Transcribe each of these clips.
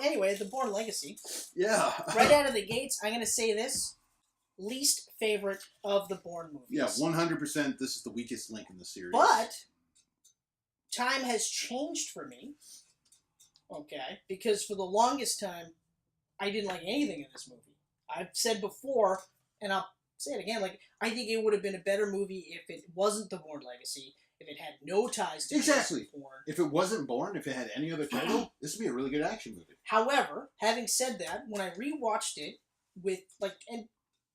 So, anyway, the Bourne Legacy. Yeah. Right out of the gates, I'm going to say this. Least favorite of the Bourne movies. Yeah, 100%. This is the weakest link in the series. But time has changed for me. Okay? Because for the longest time, I didn't like anything in this movie. I've said before, and I'll say it again, like, I think it would have been a better movie if it wasn't the Bourne Legacy, if it had no ties to Bourne. If it wasn't Bourne, if it had any other title, this would be a really good action movie. However, having said that, when I rewatched it with, like, and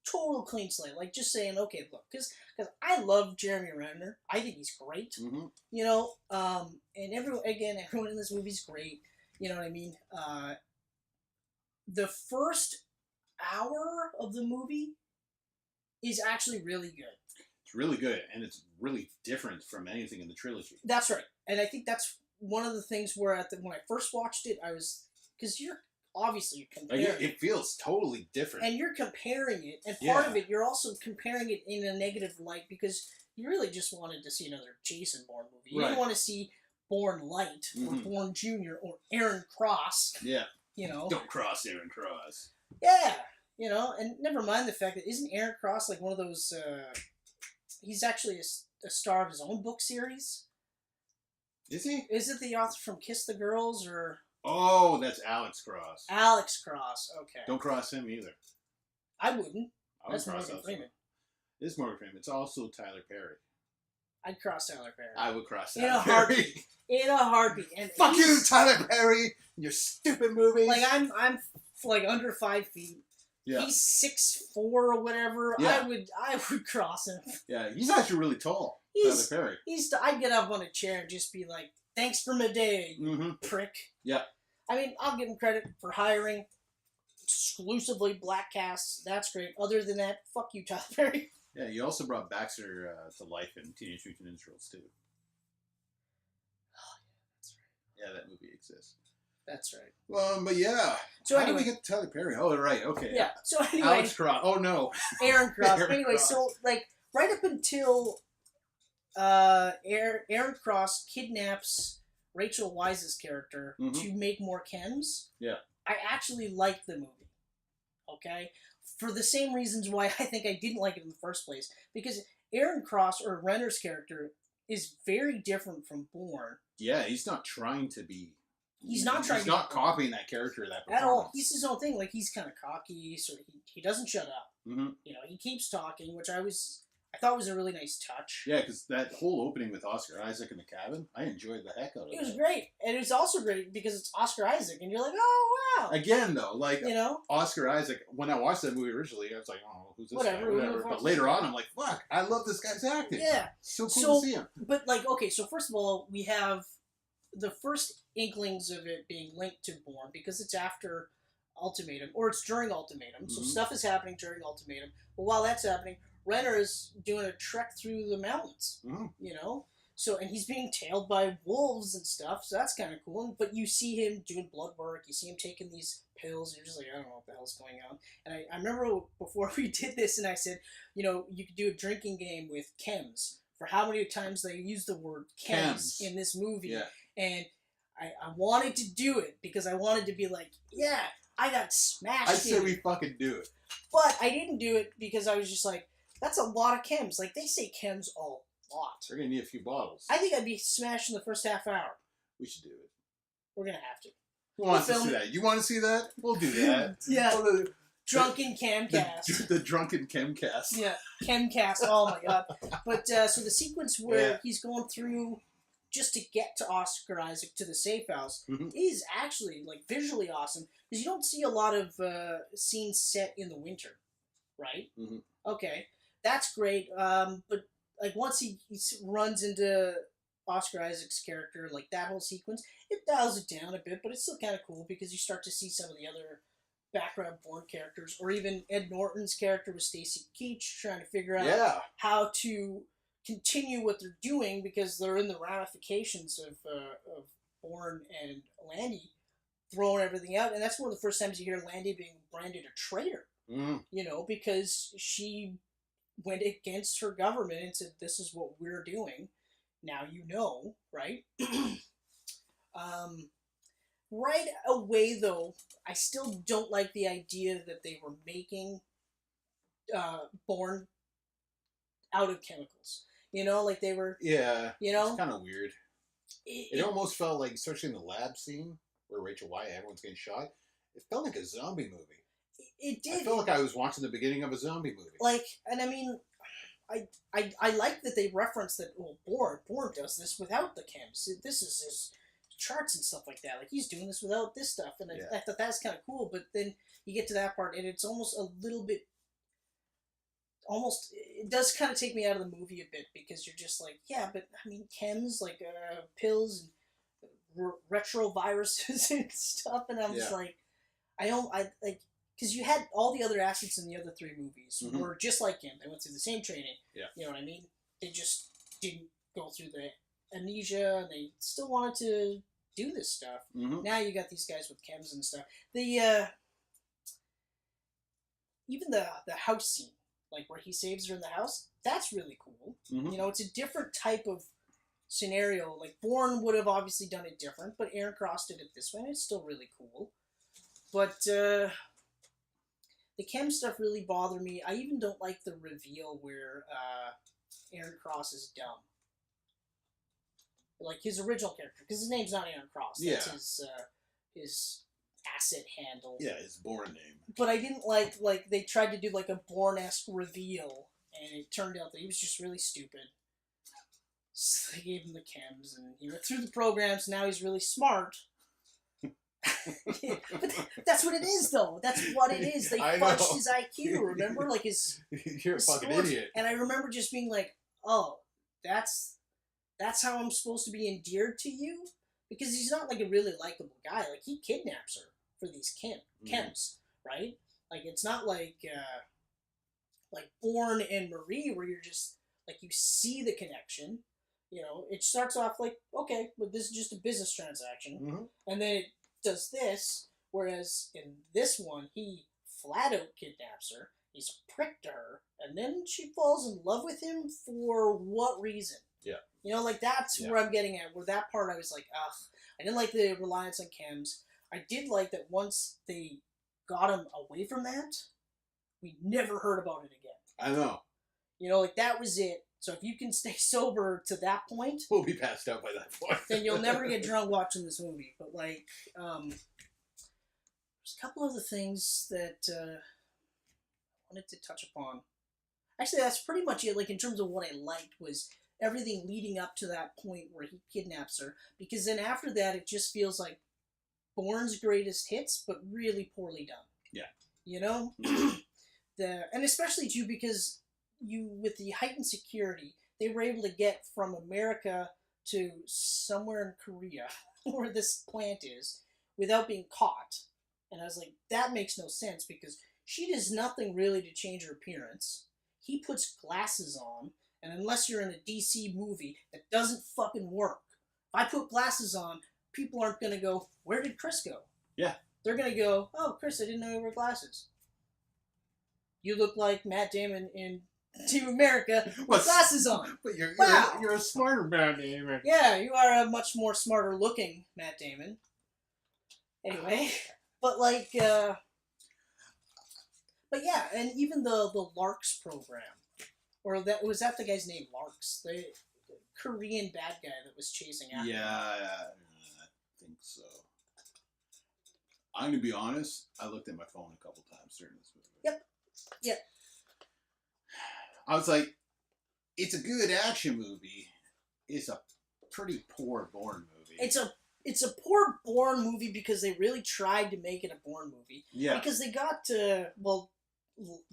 total clean slate, like, just saying, okay, look, because I love Jeremy Renner. I think he's great. Mm-hmm. You know, and everyone in this movie's great. You know what I mean? The first hour of the movie is actually really good. It's really good, and it's really different from anything in the trilogy. That's right. And I think that's one of the things where when I first watched it, I was... Because you're comparing it feels totally different. And you're comparing it, and part of it, you're also comparing it in a negative light, because you really just wanted to see another Jason Bourne movie. You didn't want to see Bourne Light, or Bourne Jr., or Aaron Cross. Yeah. You know? Don't cross Aaron Cross. Yeah. You know, and never mind the fact that isn't Aaron Cross like one of those... he's actually a star of his own book series. Is he? Is it the author from Kiss the Girls, or... Oh, that's Alex Cross. Alex Cross, okay. Don't cross him either. I wouldn't. That's Morgan Freeman. It is Morgan Freeman. It's also Tyler Perry. I'd cross Tyler Perry. I would cross Tyler Perry. In a heartbeat. And fuck you, Tyler Perry! Your stupid movies. Like, I'm like under 5 feet. Yeah. He's 6'4" or whatever. Yeah. I would cross him. Yeah, he's actually really tall. Tyler Perry. I'd get up on a chair and just be like, "Thanks for my day, prick." Yeah. I mean, I'll give him credit for hiring exclusively black casts. That's great. Other than that, fuck you, Tyler Perry. Yeah, you also brought Baxter to life in Teenage Mutant Ninja Turtles, too. Oh, yeah, that's right. Yeah, that movie exists. That's right. But yeah. So how anyway, did we get to Tyler Perry? Oh, right. Okay. Yeah. So anyway. Alex Cross. Oh, no. Aaron Cross. Anyway, Cross. So, like, right up until Aaron Cross kidnaps Rachel Weisz's character to make more chems, I actually liked the movie. Okay? For the same reasons why I think I didn't like it in the first place. Because Aaron Cross, or Renner's character, is very different from Bourne. Yeah, he's not trying to be... He's not copying that character that at all. He's his own thing. Like, he's kind of cocky, so he doesn't shut up. Mm-hmm. You know, he keeps talking, which I thought was a really nice touch. Yeah, because that whole opening with Oscar Isaac in the cabin, I enjoyed the heck out of it. It was great. And it was also great because it's Oscar Isaac, and you're like, oh, wow. Again, though, like, you know? Oscar Isaac, when I watched that movie originally, I was like, oh, who's this guy? Whatever. But later on, I'm like, fuck, I love this guy's acting. Yeah. So cool to see him. But, like, okay, so first of all, we have the first inklings of it being linked to Bourne, because it's after Ultimatum, or it's during Ultimatum. So stuff is happening during Ultimatum. But while that's happening, Renner is doing a trek through the mountains, you know? So, and he's being tailed by wolves and stuff, so that's kind of cool. But you see him doing blood work, you see him taking these pills, and you're just like, I don't know what the hell's going on. And I remember before we did this, and I said, you know, you could do a drinking game with chems, for how many times they use the word chems in this movie. Yeah. And I wanted to do it, because I wanted to be like, yeah, I got smashed. I say we fucking do it. But I didn't do it, because I was just like, that's a lot of chems. Like, they say chems a lot. We're going to need a few bottles. I think I'd be smashed in the first half hour. We should do it. We're going to have to. Who wants to see that? You want to see that? We'll do that. Yeah. Drunken Camcast. The Drunken Camcast. Yeah. Camcast. Oh, my God. But, so the sequence where he's going through just to get to Oscar Isaac to the safe house is actually, like, visually awesome. Because you don't see a lot of scenes set in the winter. Right? Okay. That's great. But, like, once he runs into Oscar Isaac's character, like, that whole sequence, it dials it down a bit, but it's still kind of cool, because you start to see some of the other background Bourne characters, or even Ed Norton's character with Stacy Keach trying to figure out how to continue what they're doing, because they're in the ramifications of Bourne and Landy throwing everything out. And that's one of the first times you hear Landy being branded a traitor, you know, because she went against her government and said, this is what we're doing. Now you know, right? right away, though, I still don't like the idea that they were making Bourne out of chemicals. You know, like they were... Yeah. You know? It's kind of weird. It almost felt like, especially in the lab scene, where Rachel Weisz, everyone's getting shot, it felt like a zombie movie. It did. I felt like I was watching the beginning of a zombie movie. Like, and I mean... I like that they reference that, well, Bourne does this without the chems. This is his charts and stuff like that. Like, he's doing this without this stuff. And I thought that's kind of cool. But then you get to that part, and it's almost a little bit... It does kind of take me out of the movie a bit, because you're just like, yeah, but, I mean, chems, like, pills, and retroviruses and stuff. And I'm just like, because you had all the other assets in the other three movies were just like him. They went through the same training. Yeah. You know what I mean? They just didn't go through the amnesia, and they still wanted to do this stuff. Now you got these guys with chems and stuff. Even the house scene, like where he saves her in the house, that's really cool. You know, it's a different type of scenario. Like, Bourne would have obviously done it different, but Aaron Cross did it this way, and it's still really cool. But, the chem stuff really bothered me. I even don't like the reveal where Aaron Cross is dumb. Like, his original character, because his name's not Aaron Cross. That's his asset handle. Yeah, his Bourne name. But I didn't like they tried to do like a Bourne-esque reveal, and it turned out that he was just really stupid. So they gave him the chems, and he went through the programs. Now he's really smart. But that's what it is, though. That's what it is. They fudged his IQ. Remember, like You're a fucking idiot. And I remember just being like, "Oh, that's how I'm supposed to be endeared to you," because he's not like a really likable guy. Like, he kidnaps her for these chems, right? Like, it's not like Bourne and Marie, where you're just like, you see the connection. You know, it starts off like, okay, but this is just a business transaction, and then it does this, whereas in this one, he flat out kidnaps her, he's a prick to her, and then she falls in love with him for what reason? Yeah. You know, like, that's where I'm getting at, where that part I was like, ugh. I didn't like the reliance on chems. I did like that once they got him away from that, we never heard about it again. I know. You know, like, that was it. So if you can stay sober to that point... We'll be passed out by that point. Then you'll never get drunk watching this movie. But, like, there's a couple of the things that I wanted to touch upon. Actually, that's pretty much it. Like, in terms of what I liked was everything leading up to that point where he kidnaps her. Because then after that, it just feels like Bourne's greatest hits, but really poorly done. Yeah. You know? And especially, too, because... with the heightened security, they were able to get from America to somewhere in Korea, where this plant is, without being caught. And I was like, that makes no sense, because she does nothing really to change her appearance. He puts glasses on, and unless you're in a DC movie, that doesn't fucking work. If I put glasses on, people aren't going to go, where did Chris go? Yeah. They're going to go, oh, Chris, I didn't know you wore glasses. You look like Matt Damon in Team America with glasses on. But you're a smarter Matt Damon. Yeah, you are a much more smarter looking Matt Damon. Anyway, but like, but yeah, and even the Larks program, or was that the guy's name, Larks, the Korean bad guy that was chasing after him. I think so. I'm gonna be honest. I looked at my phone a couple times during this movie. Yep. I was like, it's a good action movie. It's a pretty poor Bourne movie. It's a poor Bourne movie because they really tried to make it a Bourne movie. Yeah. Because they got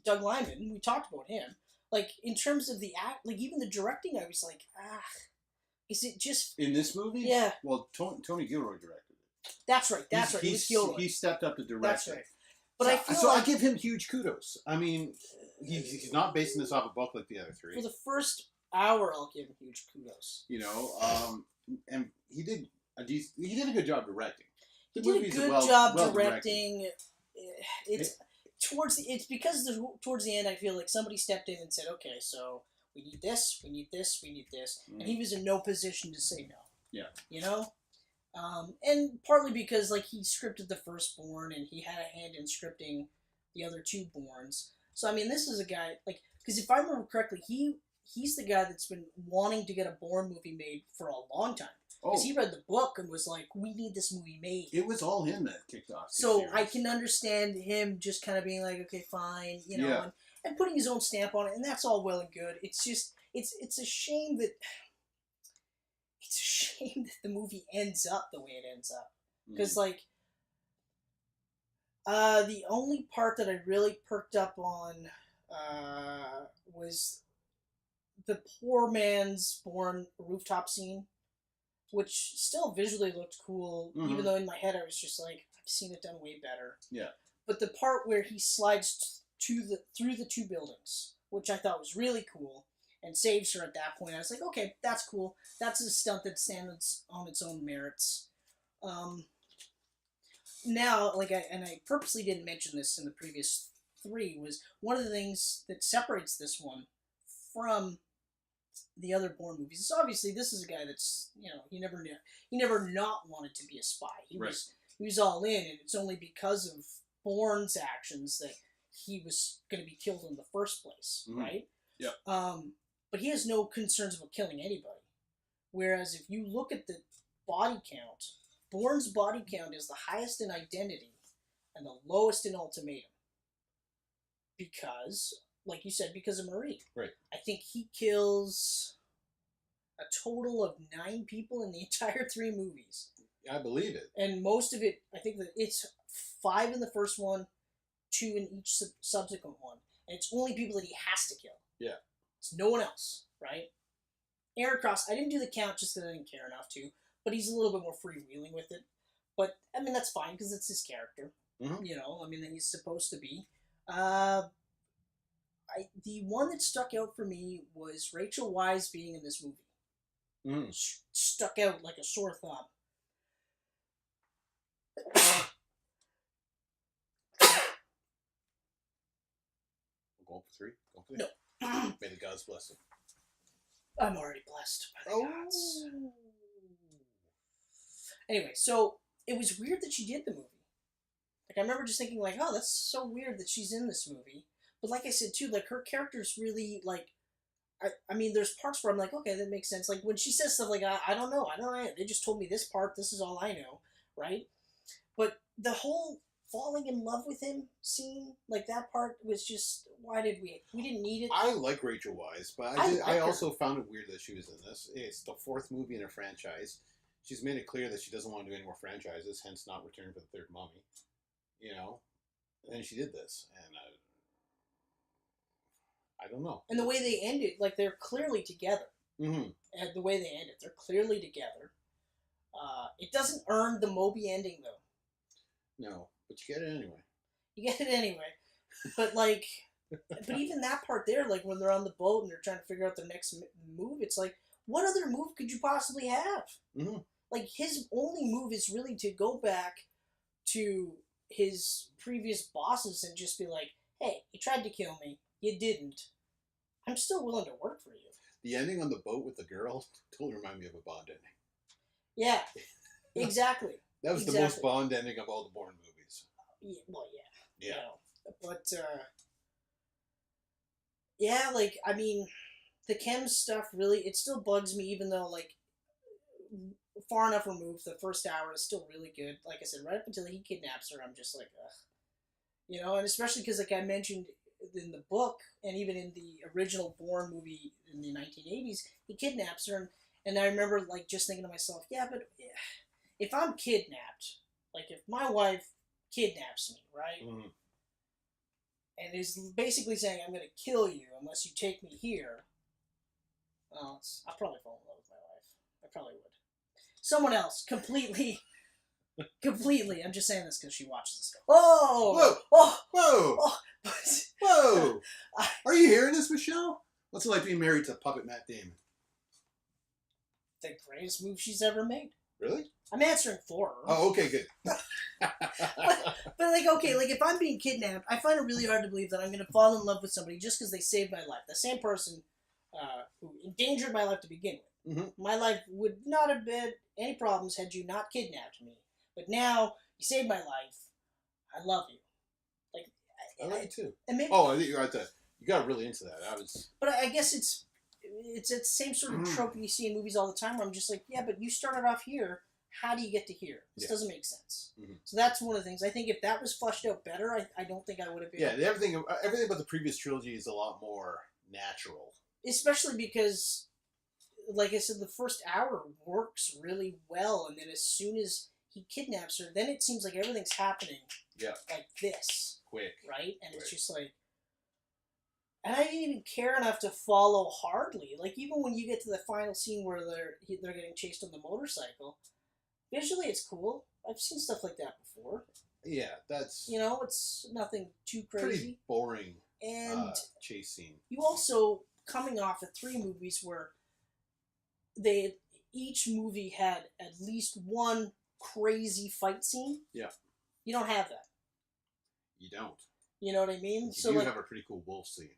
Doug Liman. We talked about him. Like, in terms of the act, like, even the directing, I was like, is it just in this movie? Yeah. Well, Tony Gilroy directed it. That's right. It was Gilroy. He stepped up to direct. That's right. But I give him huge kudos. I mean, he's not basing this off a book like the other three. For the first hour, I'll give him huge kudos. You know, and he did a good job directing. He did a good job directing. Towards the end, I feel like somebody stepped in and said, "Okay, so we need this, we need this, we need this," and he was in no position to say no. Yeah. You know, And partly because, like, he scripted the first Bourne, and he had a hand in scripting the other two Bournes. So, I mean, this is a guy, like, because if I remember correctly, he's the guy that's been wanting to get a Bourne movie made for a long time. Because he read the book and was like, we need this movie made. It was all him that kicked off the So series. I can understand him just kind of being like, okay, fine, you know, and putting his own stamp on it, and that's all well and good. It's just, it's a shame that, the movie ends up the way it ends up. Because, like, the only part that I really perked up on was the poor man's Bourne rooftop scene, which still visually looked cool, even though in my head I was just like, I've seen it done way better. Yeah. But the part where he slides through the two buildings, which I thought was really cool, and saves her at that point, I was like, okay, that's cool. That's a stunt that stands on its own merits. Now, like, I purposely didn't mention this in the previous three, was one of the things that separates this one from the other Bourne movies is obviously this is a guy that's, you know, he never not wanted to be a spy. He was all in, and it's only because of Bourne's actions that he was going to be killed in the first place, right? Yeah. But he has no concerns about killing anybody. Whereas if you look at the body count, Bourne's body count is the highest in Identity and the lowest in Ultimatum. Because, like you said, because of Marie. Right. I think he kills a total of 9 people in the entire 3 movies. I believe it. And most of it, I think that it's 5 in the first one, 2 in each subsequent one. And it's only people that he has to kill. Yeah. It's no one else, right? Aaron Cross, I didn't do the count just because I didn't care enough to, but he's a little bit more freewheeling with it. But, I mean, that's fine because it's his character. You know, I mean, that he's supposed to be. The one that stuck out for me was Rachel Weisz being in this movie. Stuck out like a sore thumb. Go for 3? Go for 3? No. May the gods bless him. I'm already blessed by the gods. Anyway, so it was weird that she did the movie. Like, I remember just thinking, like, oh, that's so weird that she's in this movie. But like I said, too, like, her character's really, like, I mean, there's parts where I'm like, okay, that makes sense. Like, when she says stuff like, I don't know, they just told me this part, this is all I know, right? But the whole falling in love with him scene, like, that part was just, why did we didn't need it. I like Rachel Weisz, but I also found it weird that she was in this. It's the 4th movie in a franchise. She's made it clear that she doesn't want to do any more franchises, hence not returning for the 3rd Mummy. You know? And then she did this, and I don't know. And the way they ended, like, they're clearly together. And the way they ended, they're clearly together. It doesn't earn the Moby ending, though. No, but you get it anyway. You get it anyway. But, like, but even that part there, like, when they're on the boat and they're trying to figure out their next move, it's like, what other move could you possibly have? Like, his only move is really to go back to his previous bosses and just be like, hey, you tried to kill me. You didn't. I'm still willing to work for you. The ending on the boat with the girl totally reminded me of a Bond ending. Yeah, exactly. That was the most Bond ending of all the Bourne movies. Yeah, well, yeah. Yeah. You know, but, yeah, like, I mean, the chem stuff really, it still bugs me, even though, like, far enough removed, the first hour is still really good. Like I said, right up until he kidnaps her, I'm just like, ugh. You know, and especially because, like I mentioned in the book, and even in the original Bourne movie in the 1980s, he kidnaps her, and I remember, like, just thinking to myself, yeah, but if I'm kidnapped, like, if my wife kidnaps me, right, and is basically saying, I'm going to kill you unless you take me here, well, I'll probably fall in love with my wife. I probably would. Someone else, completely, I'm just saying this because she watches this. Oh! Whoa! Whoa! Oh! Whoa! Are you hearing this, Michelle? What's it like being married to Puppet Matt Damon? The greatest move she's ever made. Really? I'm answering for her. Oh, okay, good. but, like, okay, like, if I'm being kidnapped, I find it really hard to believe that I'm going to fall in love with somebody just because they saved my life. The same person who endangered my life to begin My life would not have been any problems had you not kidnapped me. But now you saved my life. I love you. Like I love you too. And maybe, I think you're right there. You got really into that. But I guess it's that same sort of trope you see in movies all the time. Where I'm just like, yeah, but you started off here. How do you get to here? This doesn't make sense. So that's one of the things. I think if that was fleshed out better, I don't think I would have been. Yeah, everything about the previous trilogy is a lot more natural. Especially because, like I said, the first hour works really well, and then as soon as he kidnaps her, then it seems like everything's happening. Yeah. Like this. Quick. Right? And it's just like... And I didn't even care enough to follow hardly. Like, even when you get to the final scene where they're getting chased on the motorcycle, visually it's cool. I've seen stuff like that before. Yeah, that's... it's nothing too crazy. Pretty boring and chase scene. You also, coming off of 3 movies where each movie had at least one crazy fight scene. Yeah. You don't have that. You don't. You know what I mean? You do have a pretty cool wolf scene.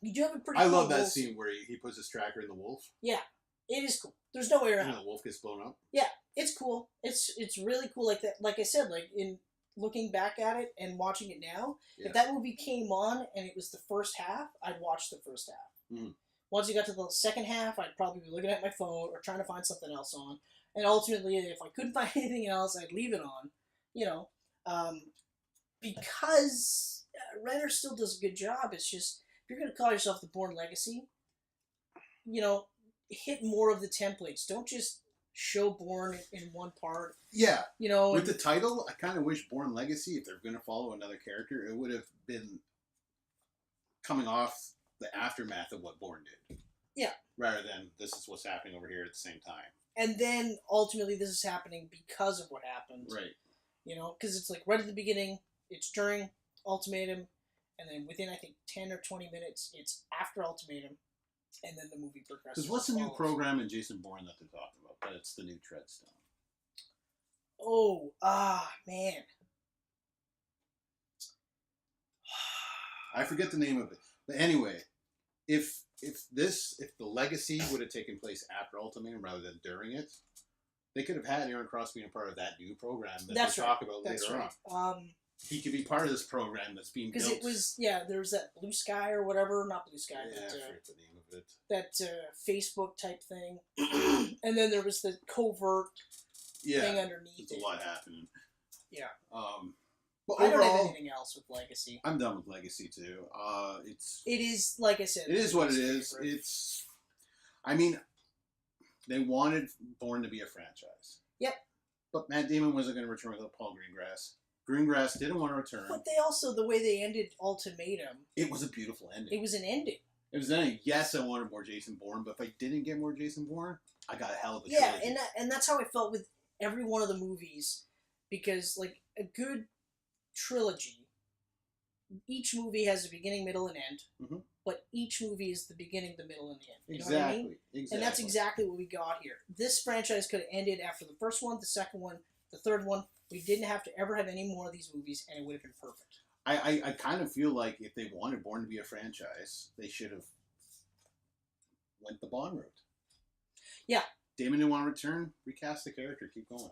You do have a pretty cool wolf I love that scene where he puts his tracker in the wolf. Yeah. It is cool. There's no way around. And the wolf gets blown up. Yeah. It's cool. It's really cool like that. Like I said, like in looking back at it and watching it now, if that movie came on and it was the first half, I'd watch the first half. Once you got to the second half, I'd probably be looking at my phone or trying to find something else on. And ultimately, if I couldn't find anything else, I'd leave it on. Because Renner still does a good job. It's just, if you're going to call yourself the Bourne Legacy, hit more of the templates. Don't just show Bourne in one part. Yeah. With the title, I kind of wish Bourne Legacy, if they're going to follow another character, it would have been coming off the aftermath of what Bourne did. Yeah. Rather than this is what's happening over here at the same time. And then ultimately this is happening because of what happened. Right. Because it's like right at the beginning, it's during Ultimatum, and then within I think 10 or 20 minutes, it's after Ultimatum, and then the movie progresses. Because what's the new program in Jason Bourne that they're talking about? But it's the new Treadstone. Oh, man. I forget the name of it. But anyway, if the Legacy would have taken place after Ultimatum rather than during it, they could have had Aaron Cross being a part of that new program that they talk about later on. He could be part of this program that's being built. Because it was, there was that Blue Sky or whatever, not Blue Sky, but I forget the name of it. That Facebook type thing. And then there was the covert thing underneath. There's a lot happening. Yeah. But I don't have anything else with Legacy. I'm done with Legacy too. It is, like I said. It is what it is. It's. I mean, they wanted Bourne to be a franchise. Yep. But Matt Damon wasn't going to return without Paul Greengrass. Greengrass didn't want to return. But they also, the way they ended Ultimatum. It was a beautiful ending. It was an ending. It was an ending. Yes, I wanted more Jason Bourne, but if I didn't get more Jason Bourne, I got a hell of a trilogy. Yeah, and that's how I felt with every one of the movies. Because, like, a good trilogy, each movie has a beginning, middle, and end. But each movie is the beginning, the middle, and the end. You know what I mean? Exactly. And that's exactly what we got here. This franchise could have ended after the first one, the second one, the third one. We didn't have to ever have any more of these movies, and it would have been perfect. I kind of feel like if they wanted Bourne to be a franchise, they should have went the Bond route. Yeah. Damon didn't want to return. Recast the character. Keep going.